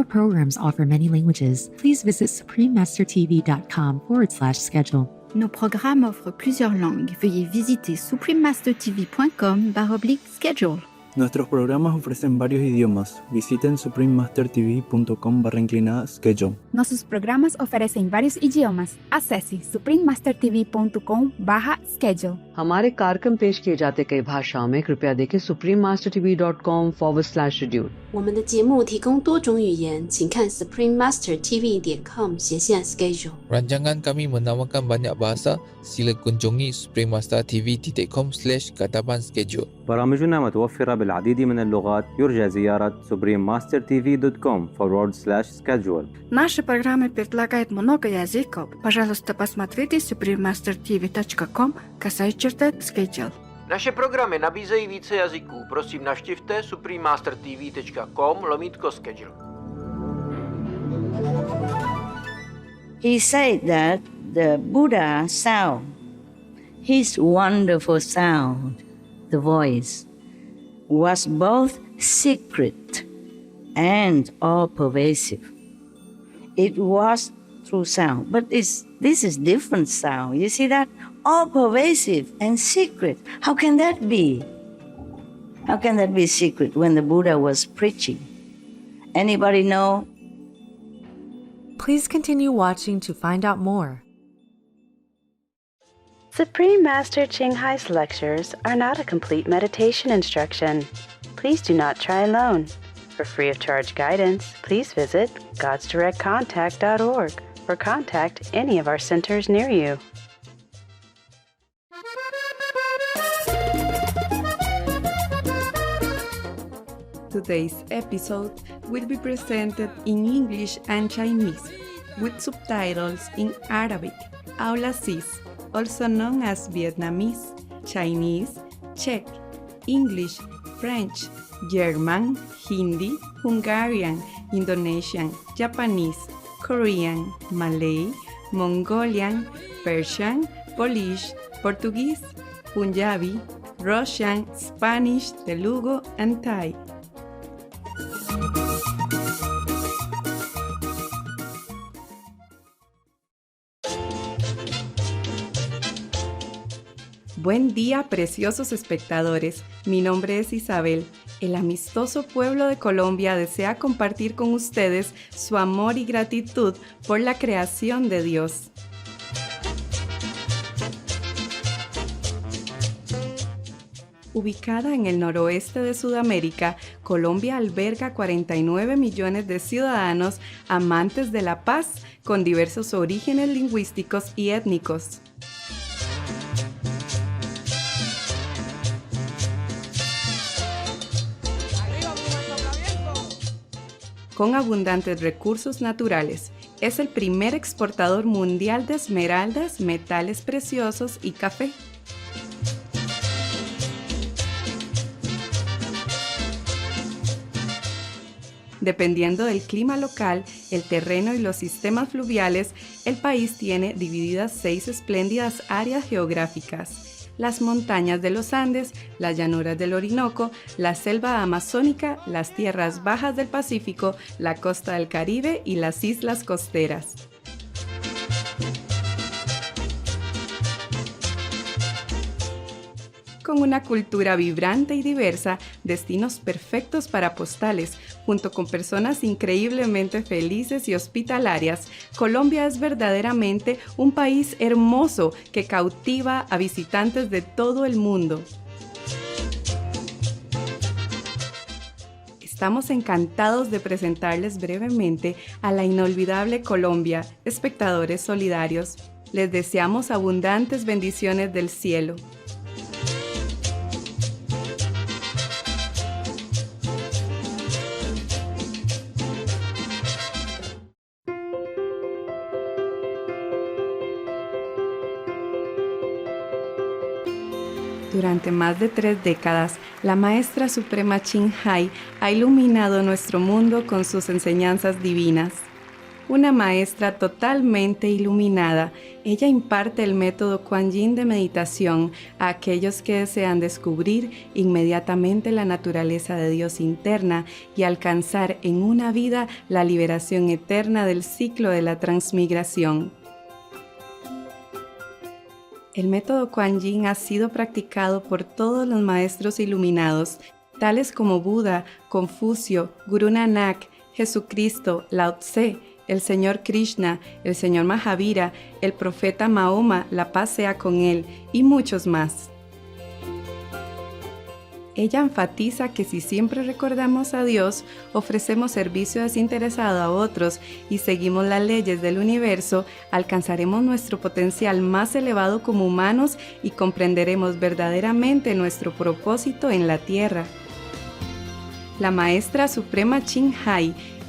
programs offer many languages. Please visit suprememastertv.com/schedule. Nos programmes offrent plusieurs langues. Veuillez visiter suprememastertv.com/schedule. Nuestros programas ofrecen varios idiomas. Visiten suprememastertv.com/schedule. Nossos programas oferecem vários idiomas. Acesse suprememastertv.com/schedule. हमारे कार्यक्रम पेश किए जाते कई भाषाओं में कृपया देखें suprememastertv.com/schedule。我们的节目提供多种语言，请看 suprememastertv.com/schedule。 Rancangan kami menawarkan banyak bahasa. Sila kunjungi suprememastertv.com/kataban-schedule. برامجنا متوفرة بالعديد من اللغات. يرجى زيارة suprememastertv.com/schedule. Наши программы предлагают много языков. Пожалуйста, посмотрите suprememastertv.com/schedule. Naše programy nabízejí více jazyků. Prosím, navštivte suprememastertv.com/schedule. He said that the Buddha sound, his wonderful sound, the voice, was both secret and all-pervasive. It was through sound, but this is different sound. You see that? All-pervasive and secret. How can that be? How can that be secret when the Buddha was preaching? Anybody know? Please continue watching to find out more. Supreme Master Ching Hai's lectures are not a complete meditation instruction. Please do not try alone. For free of charge guidance, please visit godsdirectcontact.org or contact any of our centers near you. Today's episode will be presented in English and Chinese with subtitles in Arabic, Aula CIS, also known as Vietnamese, Chinese, Czech, English, French, German, Hindi, Hungarian, Indonesian, Japanese, Korean, Malay, Mongolian, Persian, Polish, Portuguese, Punjabi, Russian, Spanish, Telugu, and Thai. Buen día, preciosos espectadores. Mi nombre es Isabel. El amistoso pueblo de Colombia desea compartir con ustedes su amor y gratitud por la creación de Dios. Ubicada en el noroeste de Sudamérica, Colombia alberga 49 millones de ciudadanos amantes de la paz con diversos orígenes lingüísticos y étnicos. Con abundantes recursos naturales, es el primer exportador mundial de esmeraldas, metales preciosos y café. Dependiendo del clima local, el terreno y los sistemas fluviales, el país tiene divididas 6 espléndidas áreas geográficas: las montañas de los Andes, las llanuras del Orinoco, la selva amazónica, las tierras bajas del Pacífico, la costa del Caribe y las islas costeras. Con una cultura vibrante y diversa, destinos perfectos para postales, junto con personas increíblemente felices y hospitalarias, Colombia es verdaderamente un país hermoso que cautiva a visitantes de todo el mundo. Estamos encantados de presentarles brevemente a la inolvidable Colombia, espectadores solidarios. Les deseamos abundantes bendiciones del cielo. Durante más de 3 décadas, la maestra suprema Ching ha iluminado nuestro mundo con sus enseñanzas divinas. una maestra totalmente iluminada. Ella imparte el método Kuan Yin de meditación a aquellos que desean descubrir inmediatamente la naturaleza de Dios interna y alcanzar en una vida la liberación eterna del ciclo de la transmigración. El método Kuan Yin ha sido practicado por todos los maestros iluminados, tales como Buda, Confucio, Gurú Nanak, Jesucristo, Lao Tse, el Señor Krishna, el Señor Mahavira, el profeta Mahoma, la paz sea con él, y muchos más. Ella enfatiza que si siempre recordamos a Dios, ofrecemos servicio desinteresado a otros y seguimos las leyes del universo, alcanzaremos nuestro potencial más elevado como humanos y comprenderemos verdaderamente nuestro propósito en la Tierra. La maestra Suprema Ching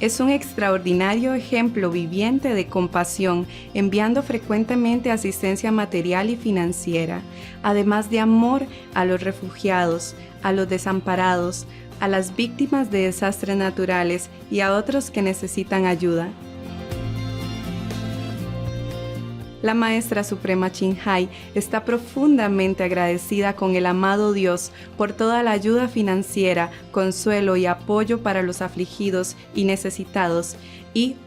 es un extraordinario ejemplo viviente de compasión, enviando frecuentemente asistencia material y financiera, además de amor a los refugiados, a los desamparados, a las víctimas de desastres naturales y a otros que necesitan ayuda. La maestra Suprema Ching está profundamente agradecida con el amado Dios por toda la ayuda financiera, consuelo y apoyo para los afligidos y necesitados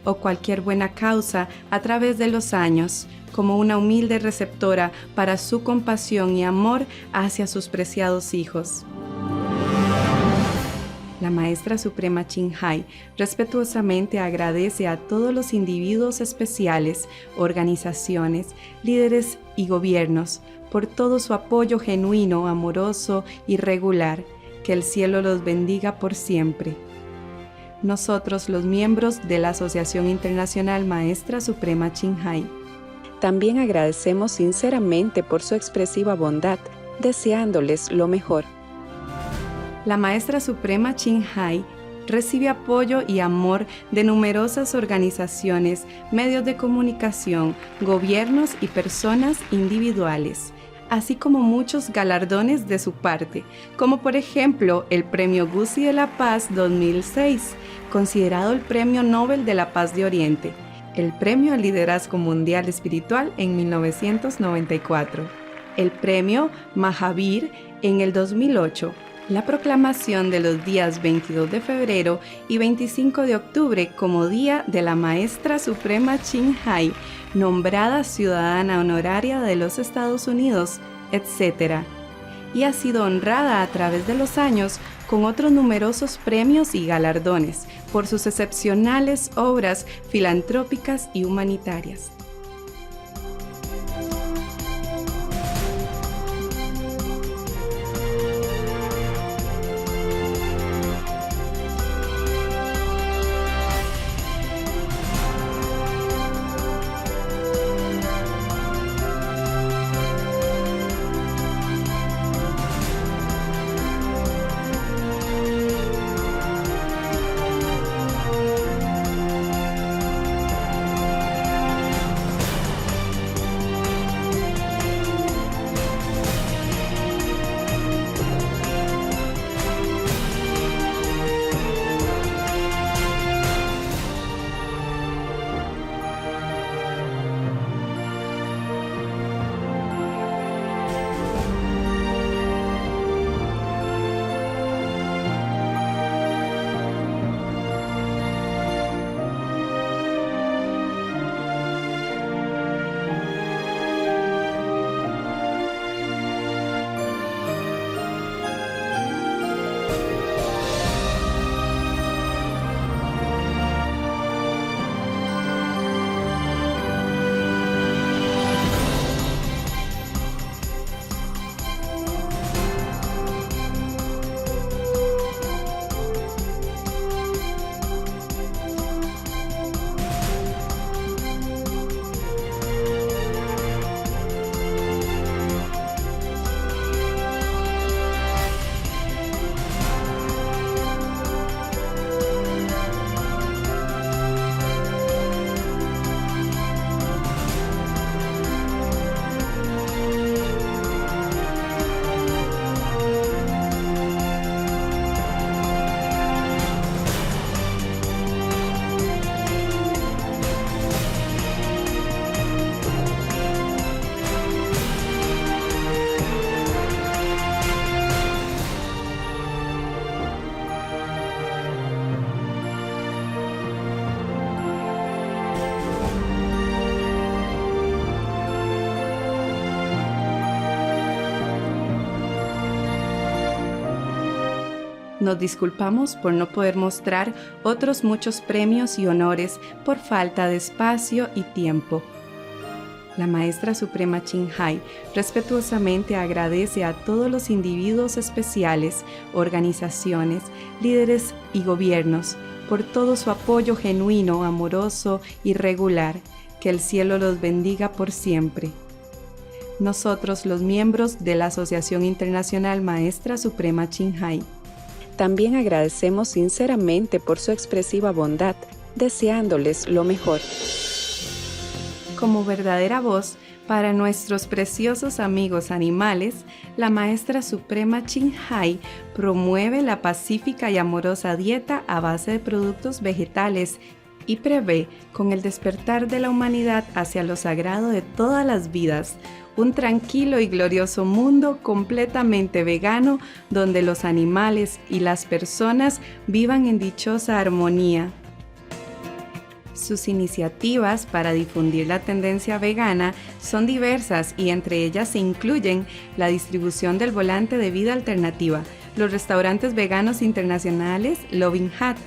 o cualquier buena causa a través de los años, como una humilde receptora para su compasión y amor hacia sus preciados hijos. La maestra Suprema Ching respetuosamente agradece a todos los individuos especiales, organizaciones, líderes y gobiernos por todo su apoyo genuino, amoroso y regular. Que el cielo los bendiga por siempre. Nosotros, los miembros de la Asociación Internacional Maestra Suprema Ching también agradecemos sinceramente por su expresiva bondad, deseándoles lo mejor. La maestra Suprema Ching recibe apoyo y amor de numerosas organizaciones, medios de comunicación, gobiernos y personas individuales, así como muchos galardones de su parte, como por ejemplo el Premio Guzzi de la Paz 2006, considerado el Premio Nobel de la Paz de Oriente, el Premio al Liderazgo Mundial Espiritual en 1994, el Premio Mahavir en el 2008, la proclamación de los días 22 de febrero y 25 de octubre como Día de la Maestra Suprema Ching nombrada Ciudadana Honoraria de los Estados Unidos, etc. Y ha sido honrada a través de los años con otros numerosos premios y galardones por sus excepcionales obras filantrópicas y humanitarias. Nos disculpamos por no poder mostrar otros muchos premios y honores por falta de espacio y tiempo. La Maestra Suprema Ching respetuosamente agradece a todos los individuos especiales, organizaciones, líderes y gobiernos por todo su apoyo genuino, amoroso y regular. Que el cielo los bendiga por siempre. Nosotros, los miembros de la Asociación Internacional Maestra Suprema Ching también agradecemos sinceramente por su expresiva bondad, deseándoles lo mejor. Como verdadera voz para nuestros preciosos amigos animales, la Maestra Suprema Ching promueve la pacífica y amorosa dieta a base de productos vegetales y prevé, con el despertar de la humanidad hacia lo sagrado de todas las vidas, un tranquilo y glorioso mundo completamente vegano donde los animales y las personas vivan en dichosa armonía. Sus iniciativas para difundir la tendencia vegana son diversas y entre ellas se incluyen la distribución del volante de vida alternativa, los restaurantes veganos internacionales Loving Hut,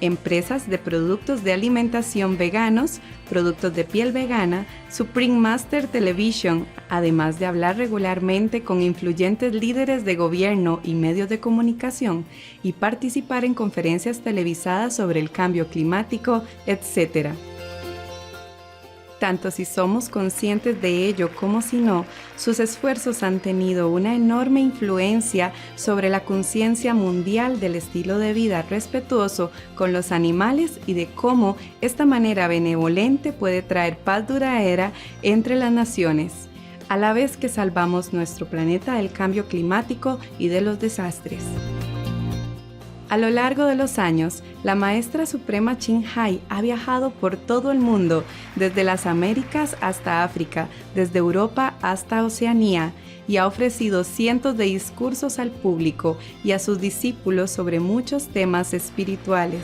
empresas de productos de alimentación veganos, productos de piel vegana, Supreme Master Television, además de hablar regularmente con influyentes líderes de gobierno y medios de comunicación y participar en conferencias televisadas sobre el cambio climático, etc. Tanto si somos conscientes de ello como si no, sus esfuerzos han tenido una enorme influencia sobre la conciencia mundial del estilo de vida respetuoso con los animales y de cómo esta manera benevolente puede traer paz duradera entre las naciones, a la vez que salvamos nuestro planeta del cambio climático y de los desastres. A lo largo de los años, la Maestra Suprema Ching ha viajado por todo el mundo, desde las Américas hasta África, desde Europa hasta Oceanía, y ha ofrecido cientos de discursos al público y a sus discípulos sobre muchos temas espirituales.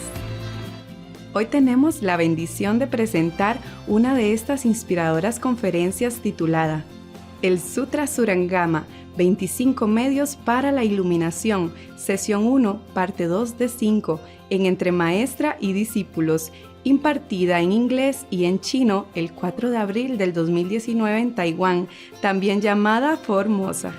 Hoy tenemos la bendición de presentar una de estas inspiradoras conferencias titulada El Sutra Surangama, 25 medios para la Iluminación, sesión 1, parte 2 de 5, en Entre Maestra y Discípulos, impartida en inglés y en chino el 4 de abril del 2019 en Taiwán, también llamada Formosa.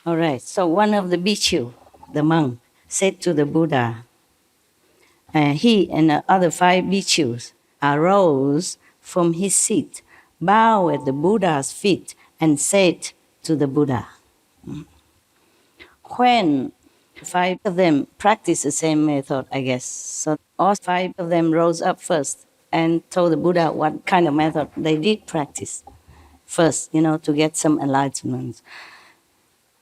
All right, so one of the bhikkhu, the monk, said to the Buddha, he and the other 5 bhikkhus arose from his seat, bowed at the Buddha's feet, and said to the Buddha. When 5 of them practiced the same method, I guess, so all 5 of them rose up first and told the Buddha what kind of method they did practice first, to get some enlightenment.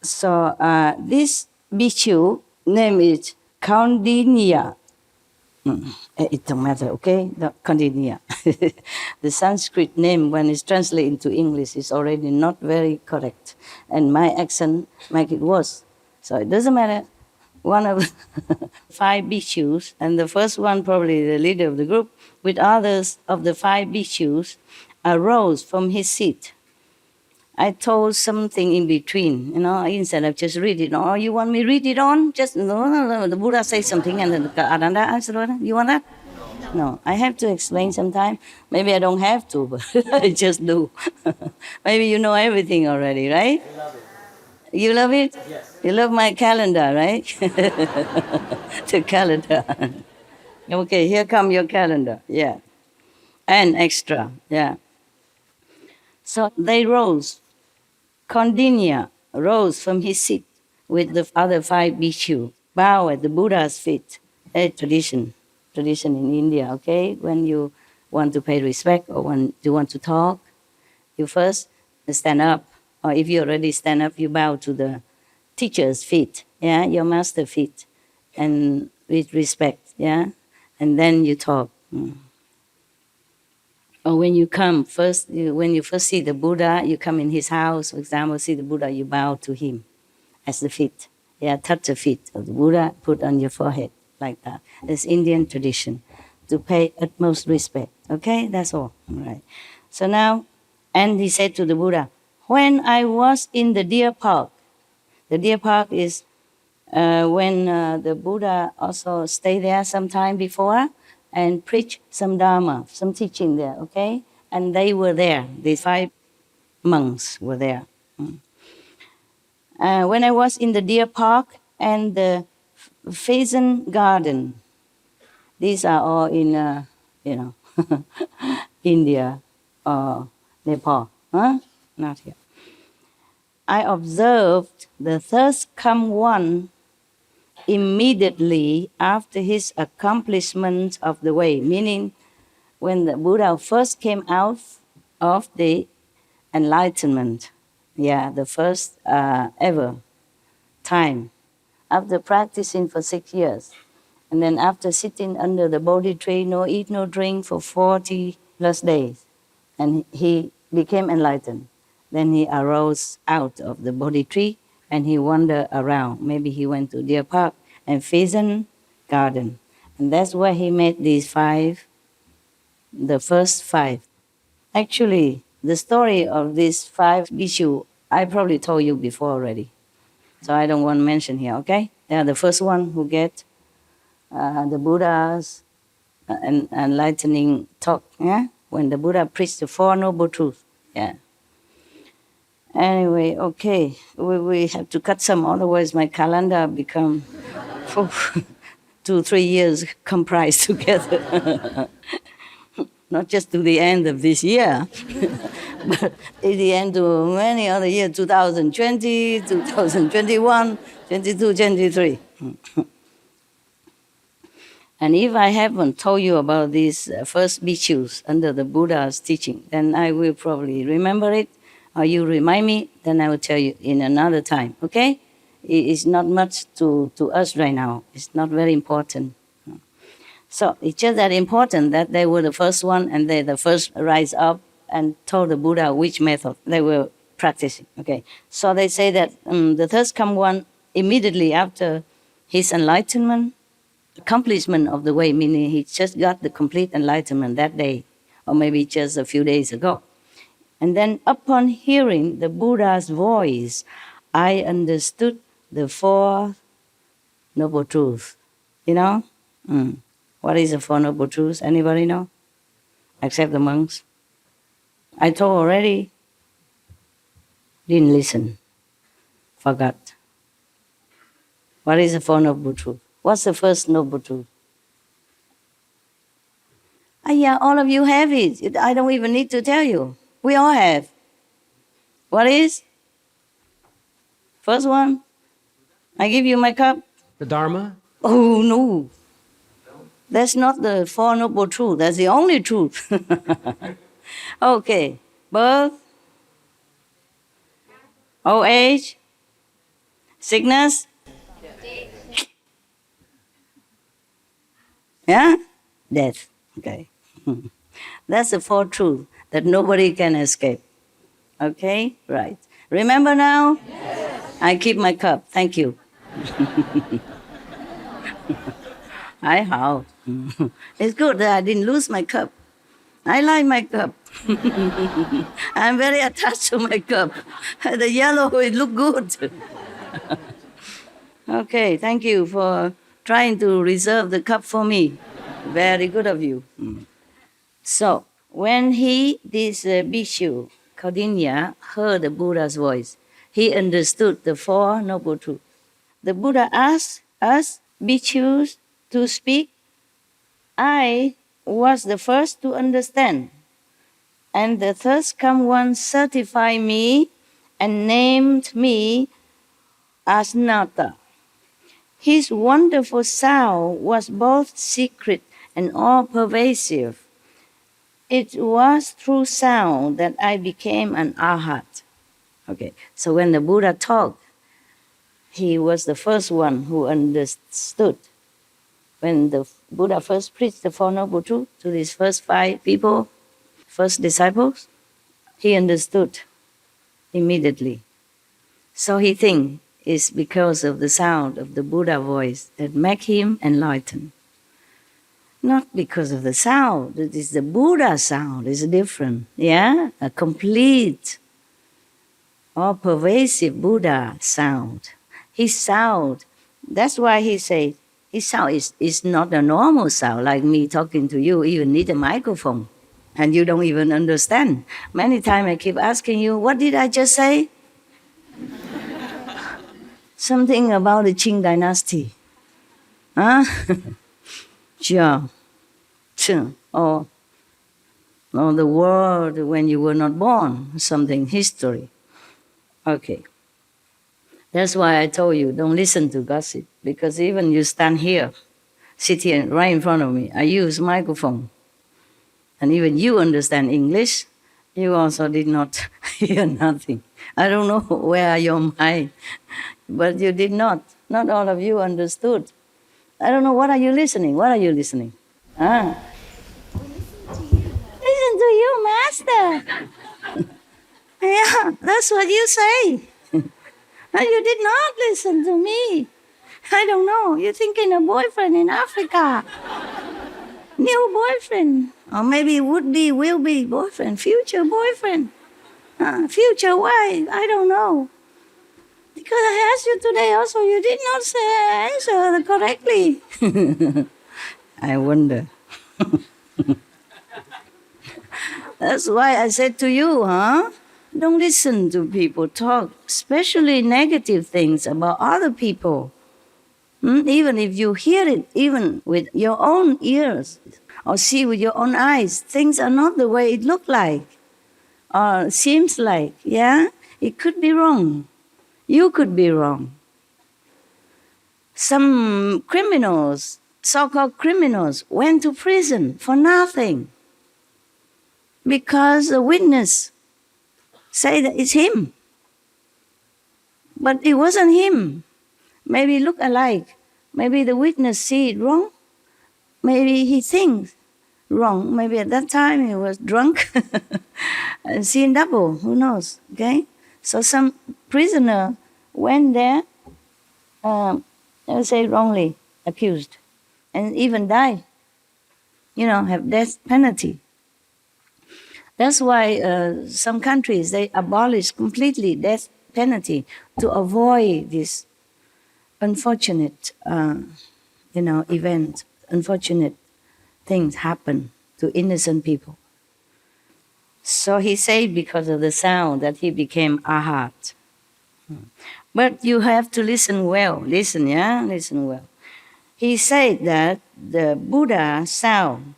So this bhikkhu name is Kaundinya. It don't matter, okay? Kaundinya. The Sanskrit name, when it's translated into English, is already not very correct. And my accent make it worse. So it doesn't matter. One of 5 bhikshus, and the first one, probably the leader of the group, with others of the 5 bhikshus, arose from his seat. I told something in between, instead of just read it. Oh, you want me to read it on? Just, no, the Buddha says something and then the Ananda answered, you want that? No, I have to explain sometime. Maybe I don't have to, but I just do. Maybe you know everything already, right? I love it. You love it? Yes. You love my calendar, right? The calendar. Okay, here come your calendar, yeah. And extra, yeah. So they rose. Kaundinya rose from his seat with the other 5 bhikkhu, bow at the Buddha's feet. A tradition in India, okay? When you want to pay respect or when you want to talk, you first stand up. Or if you already stand up, you bow to the teacher's feet, yeah, your master feet, and with respect, yeah? And then you talk. Or when you come first, when you first see the Buddha, you come in his house, for example, see the Buddha, you bow to him as the feet. Yeah, touch the feet of the Buddha, put on your forehead, like that. It's Indian tradition to pay utmost respect. Okay, that's all. All right. So now, and he said to the Buddha, when I was in the deer park, the deer park is when the Buddha also stayed there some time before and preached some Dharma, some teaching there, okay? And they were there, the 5 monks were there. When I was in the deer park and the pheasant garden, these are all in, India or Nepal, huh? Not here. I observed the thirst come one immediately after his accomplishment of the way, meaning when the Buddha first came out of the enlightenment, the first ever time, after practicing for 6 years, and then after sitting under the Bodhi tree, no eat, no drink for 40 plus days, and he became enlightened. Then he arose out of the Bodhi tree and he wandered around. Maybe he went to Deer Park and Pheasant Garden. And that's where he met these 5, the first 5. Actually, the story of these 5 bhikshu, I probably told you before already. So I don't want to mention here, okay? They are the first one who get the Buddha's enlightening talk, yeah? When the Buddha preached the 4 Noble Truths, yeah. Anyway, okay, we have to cut some, otherwise my calendar become 2-3 years comprised together. Not just to the end of this year, but at the end of many other years, 2020, 2021, 22, 23. And if I haven't told you about these first bhikshus under the Buddha's teaching, then I will probably remember it, or you remind me, then I will tell you in another time, okay? It's not much to us right now. It's not very important. So it's just that important that they were the first one and they the first rise up and told the Buddha which method they were practicing, okay? So they say that the thirst come one immediately after his enlightenment, accomplishment of the way, meaning he just got the complete enlightenment that day, or maybe just a few days ago. And then upon hearing the Buddha's voice, I understood the 4 Noble Truths. You know? What is the 4 Noble Truths? Anybody know? Except the monks. I told already. Didn't listen. Forgot. What is the 4 Noble Truths? What's the first Noble Truth? Yeah, all of you have it. I don't even need to tell you. We all have. What is? First one? I give you my cup. The Dharma? Oh, no. That's not the 4 Noble Truths. That's the only truth. Okay. Birth, old age, sickness. Yeah? Death. Okay. That's the 4 truths that nobody can escape. Okay? Right. Remember now? Yes. I keep my cup. Thank you. It's good that I didn't lose my cup. I like my cup. I'm very attached to my cup. The yellow, it look good. Okay, thank you for trying to reserve the cup for me. Very good of you. So, when this bhikshu, Kaudinya, heard the Buddha's voice, he understood the 4 Noble Truths. The Buddha asked us, bhikshus, to speak. I was the first to understand. And the thirst come one certified me and named me as Nata. His wonderful sound was both secret and all-pervasive. It was through sound that I became an arhat. Okay, so when the Buddha talked, he was the first one who understood. When the Buddha first preached the 4 Noble Truths to these first 5 people, first disciples, he understood immediately. So he think is because of the sound of the Buddha voice that make him enlightened. Not because of the sound. It is the Buddha sound. It's different. Yeah? A complete, all-pervasive Buddha sound. His sound, that's why he said, his sound is not a normal sound like me talking to you. You even need a microphone. And you don't even understand. Many times I keep asking you, what did I just say? Something about the Ching dynasty. Huh? Sure. Or the world when you were not born, something, history. Okay. That's why I told you, don't listen to gossip, because even you stand here, sit here right in front of me, I use microphone, and even you understand English, you also did not hear nothing. I don't know where are your mind, but you did not. Not all of you understood. I don't know, what are you listening? What are you listening? Ah. Listen to you, Master. Yeah, that's what you say. And you did not listen to me. I don't know. You're thinking of boyfriend in Africa. New boyfriend. Or maybe would be, will be boyfriend, future boyfriend. Future wife. I don't know. Because I asked you today also, you did not answer correctly. I wonder. That's why I said to you, don't listen to people talk, especially negative things about other people. Even if you hear it, even with your own ears, or see with your own eyes, things are not the way it look like, or seems like, yeah? It could be wrong. You could be wrong. Some criminals, so-called criminals, went to prison for nothing because a witness say that it's him. But it wasn't him. Maybe look alike. Maybe the witness see it wrong. Maybe he thinks wrong. Maybe at that time he was drunk and seen double. Who knows? Okay? So some prisoner went there, I would say wrongly accused, and even died. Have death penalty. That's why some countries, they abolish completely death penalty to avoid this unfortunate, event, unfortunate things happen to innocent people. So he said because of the sound that he became arhat. But you have to listen well. Listen, yeah? Listen well. He said that the Buddha sound,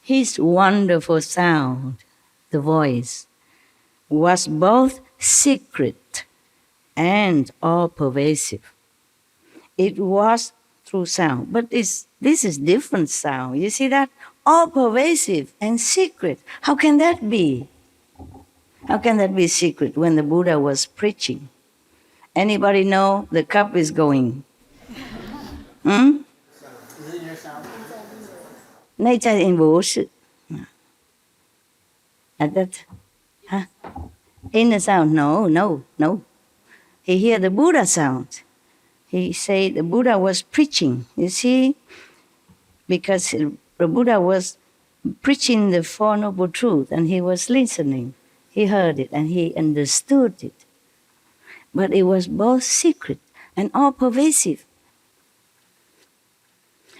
his wonderful sound, the voice, was both secret and all-pervasive. It was through sound, but this is different sound. You see that? All-pervasive and secret. How can that be? How can that be secret when the Buddha was preaching? Anybody know the cup is going? Nature in Buddha. At that, in the sound, no. He hear the Buddha sound. He say the Buddha was preaching, you see, because the Buddha was preaching the Four Noble Truths and he was listening. He heard it and he understood it. But it was both secret and all-pervasive.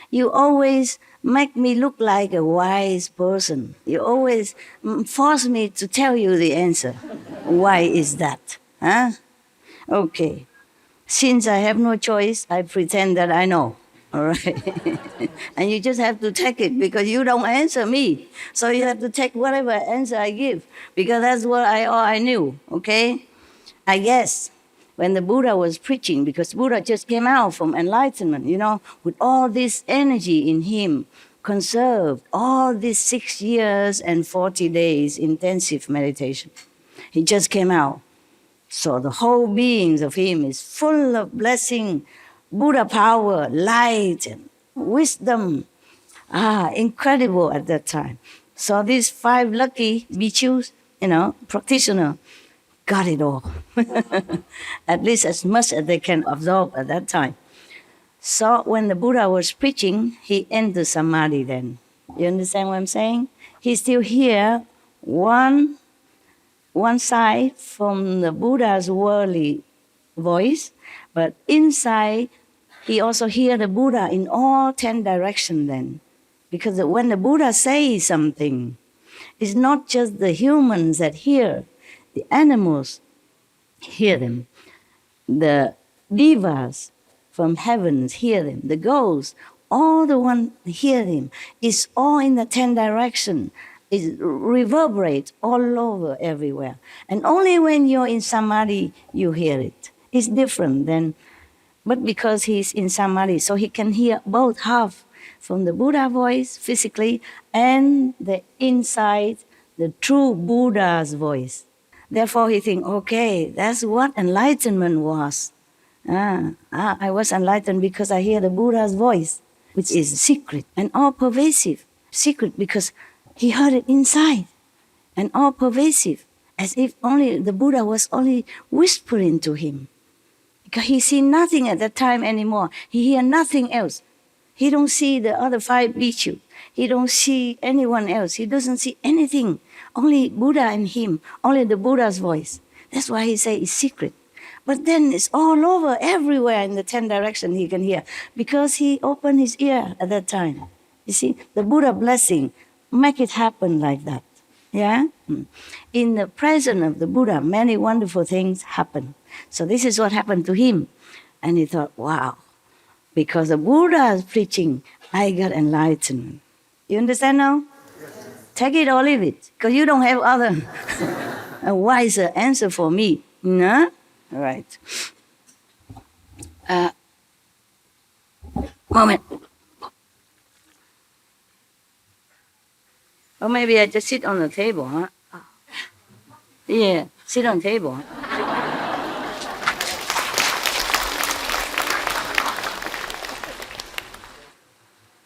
You always make me look like a wise person. You always force me to tell you the answer. Why is that? Okay. Since I have no choice, I pretend that I know. All right? And you just have to take it because you don't answer me. So you have to take whatever answer I give because that's what I knew, okay? I guess when the Buddha was preaching, because Buddha just came out from enlightenment, with all this energy in him, conserved all these 6 years and 40 days intensive meditation. He just came out. So the whole beings of him is full of blessing, Buddha power, light, and wisdom. Incredible at that time. So these 5 lucky bhikkhus, practitioners, got it all. At least as much as they can absorb at that time. So when the Buddha was preaching, he entered samadhi then. You understand what I'm saying? He still hear one side from the Buddha's worldly voice, but inside he also hear the Buddha in all 10 directions then. Because when the Buddha says something, it's not just the humans that hear, the animals hear them. The devas from heavens hear them. The ghosts, all the one hear him. It's all in the 10 directions. It reverberates all over everywhere. And only when you're in samadhi, you hear it. It's different then. But because he's in samadhi, so he can hear both half from the Buddha voice physically and the inside, the true Buddha's voice. Therefore he thinks, okay, that's what enlightenment was. I was enlightened because I hear the Buddha's voice, which is secret and all-pervasive. Secret because he heard it inside and all-pervasive, as if only the Buddha was only whispering to him. Because he see nothing at that time anymore. He hear nothing else. He don't see the other 5 bhikkhus. He don't see anyone else. He doesn't see anything. Only Buddha and him. Only the Buddha's voice. That's why he say it's secret. But then it's all over, everywhere in the 10 directions he can hear. Because he opened his ear at that time. You see, the Buddha blessing make it happen like that. Yeah? In the presence of the Buddha, many wonderful things happen. So this is what happened to him. And he thought, wow, because the Buddha is preaching, I got enlightenment. You understand now? Take it or leave it, because you don't have other a wiser answer for me. No? All right. Moment. Or maybe I just sit on the table, huh? Yeah, sit on the table.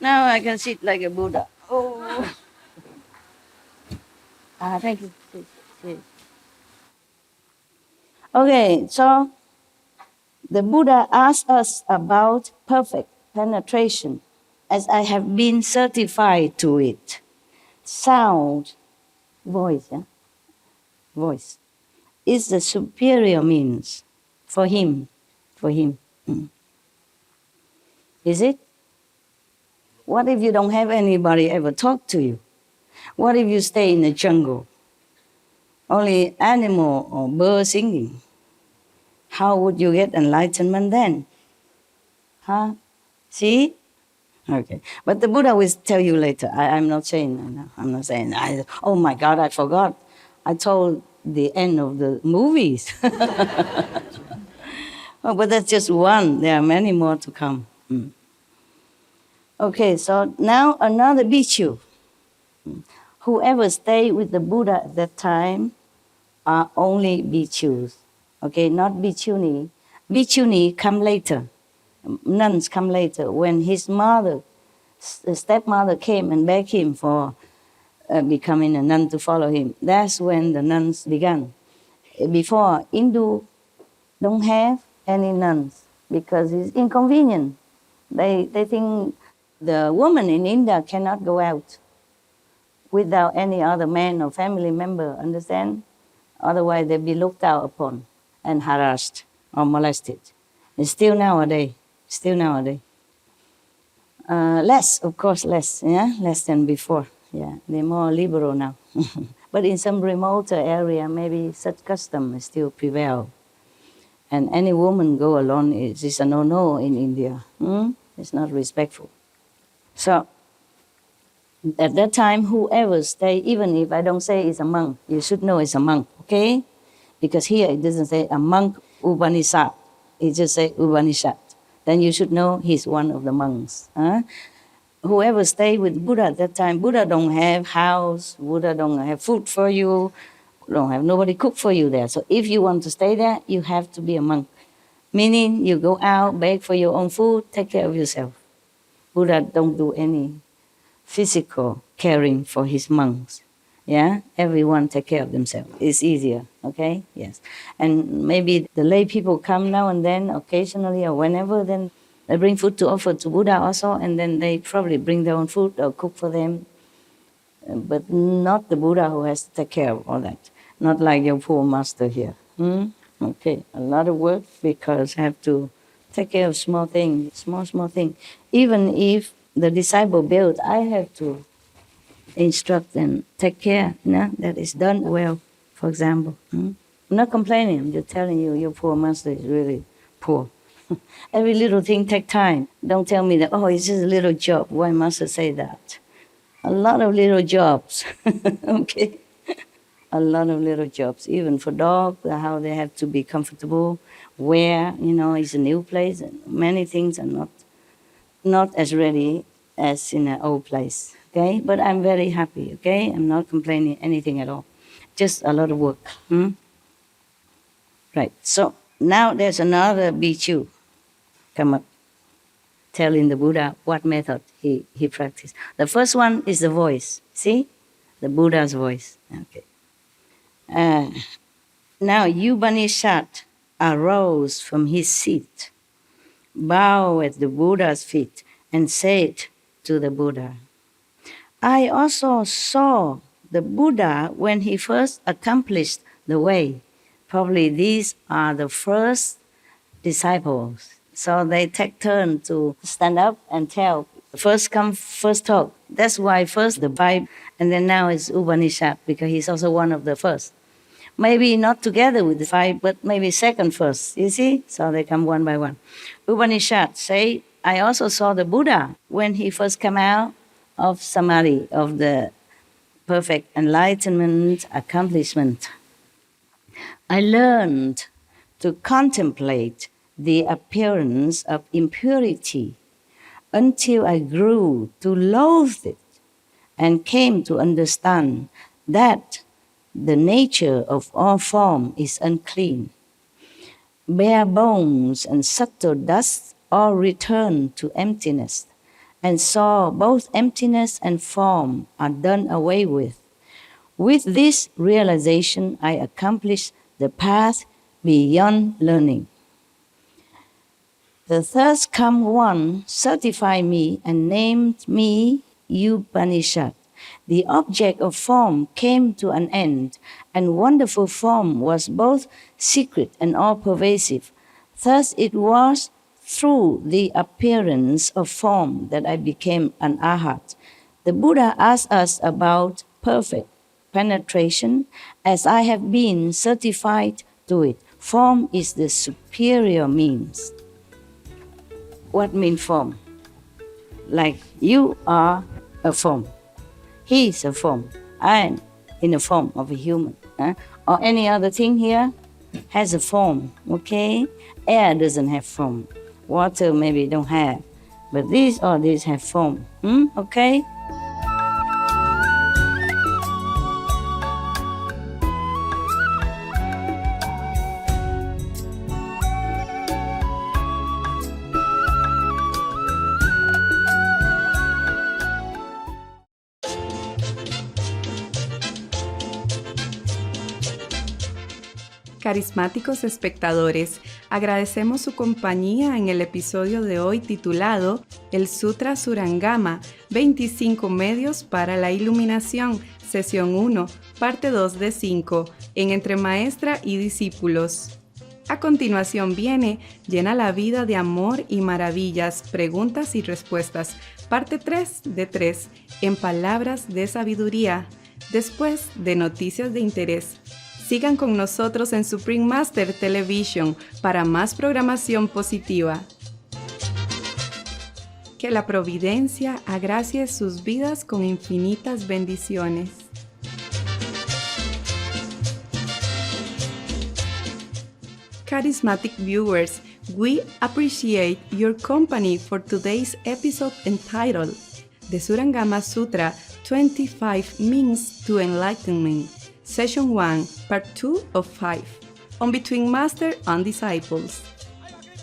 Now I can sit like a Buddha. Oh. Thank you. Okay, so the Buddha asked us about perfect penetration, as I have been certified to it. Sound, voice, yeah? Voice, is the superior means for him. Is it? What if you don't have anybody ever talk to you? What if you stay in the jungle? Only animal or bird singing. How would you get enlightenment then? Huh? See? Okay. But the Buddha will tell you later. I'm not saying, oh my God, I forgot. I told the end of the movies. Oh, but that's just one. There are many more to come. Okay, so now another bhikkhu. Whoever stayed with the Buddha at that time are only bhikkhus. Okay, not bhikkhuni. Bhikkhuni come later. Nuns come later. When his mother, the stepmother came and begged him for becoming a nun to follow him, that's when the nuns began. Before, Hindu don't have any nuns because it's inconvenient. They think the woman in India cannot go out without any other man or family member, understand? Otherwise they'll be looked out upon and harassed or molested. And still nowadays. Less, of course, less, yeah? Less than before, yeah. They're more liberal now. But in some remoter area, maybe such custom still prevail. And any woman go alone is a no-no in India. It's not respectful. So, at that time, whoever stay, even if I don't say it's a monk, you should know it's a monk, okay? Because here it doesn't say a monk Upanishad. It just say Upanishad. Then you should know he's one of the monks. Whoever stayed with Buddha at that time, Buddha don't have house, Buddha don't have food for you, don't have nobody cook for you there. So if you want to stay there, you have to be a monk. Meaning you go out, beg for your own food, take care of yourself. Buddha don't do any physical caring for his monks. Yeah, everyone take care of themselves. It's easier, okay? Yes. And maybe the lay people come now and then, occasionally or whenever, then they bring food to offer to Buddha also, and then they probably bring their own food or cook for them. But not the Buddha who has to take care of all that. Not like your poor master here. Okay, a lot of work because I have to take care of small things, small things. Even if the disciple build, I have to instruct and take care, that is done well, for example. I'm not complaining, I'm just telling you, your poor master is really poor. Every little thing take time. Don't tell me that, it's just a little job. Why master say that? A lot of little jobs, okay? A lot of little jobs, even for dogs, how they have to be comfortable, where, it's a new place, and many things are not as ready as in an old place. Okay, but I'm very happy, okay? I'm not complaining anything at all. Just a lot of work. Right, so now there's another bhikkhu come up telling the Buddha what method he practiced. The first one is the voice, see? The Buddha's voice, okay. Now Upanishad arose from his seat, bowed at the Buddha's feet, and said to the Buddha, I also saw the Buddha when he first accomplished the way. Probably these are the first disciples. So they take turn to stand up and tell. First come, first talk. That's why first the Bible, and then now it's Upanishad, because he's also one of the first. Maybe not together with the five, but maybe second first, you see? So they come one by one. Upanishad say, I also saw the Buddha when he first came out of samadhi, of the perfect enlightenment accomplishment. I learned to contemplate the appearance of impurity until I grew to loathe it and came to understand that the nature of all form is unclean. Bare bones and subtle dust all return to emptiness, and saw both emptiness and form are done away with. With this realization, I accomplished the path beyond learning. The third come one certified me and named me Upanishad. The object of form came to an end, and wonderful form was both secret and all-pervasive. Thus it was through the appearance of form that I became an arhat. The Buddha asked us about perfect penetration, as I have been certified to it. Form is the superior means. What means form? Like you are a form. He is a form. I am in the form of a human. Or any other thing here has a form, okay? Air doesn't have form. Water maybe don't have. But these have form, okay? Carismáticos espectadores, agradecemos su compañía en el episodio de hoy titulado El Sutra Surangama, 25 medios para la iluminación, sesión 1, parte 2 de 5, en Entre Maestra y Discípulos. A continuación viene Llena la vida de amor y maravillas, preguntas y respuestas, parte 3 de 3, en Palabras de Sabiduría, después de Noticias de Interés. Sigan con nosotros en Supreme Master Television para más programación positiva. Que la providencia agracie sus vidas con infinitas bendiciones. Charismatic viewers, we appreciate your company for today's episode entitled The Surangama Sutra 25 Means to Enlightenment. Session 1, Part 2 of 5, on Between Master and Disciples.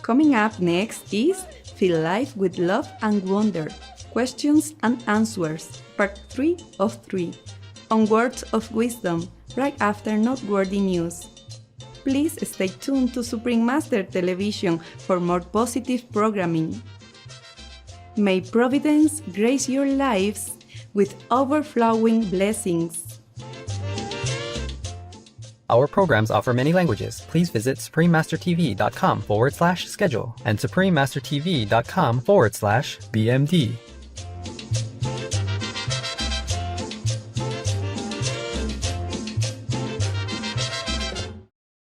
Coming up next is Fill Life with Love and Wonder, Questions and Answers, Part 3 of 3. on Words of Wisdom, right after Noteworthy News. Please stay tuned to Supreme Master Television for more positive programming. May Providence grace your lives with overflowing blessings. Our programs offer many languages. Please visit suprememastertv.com/schedule and suprememastertv.com/BMD.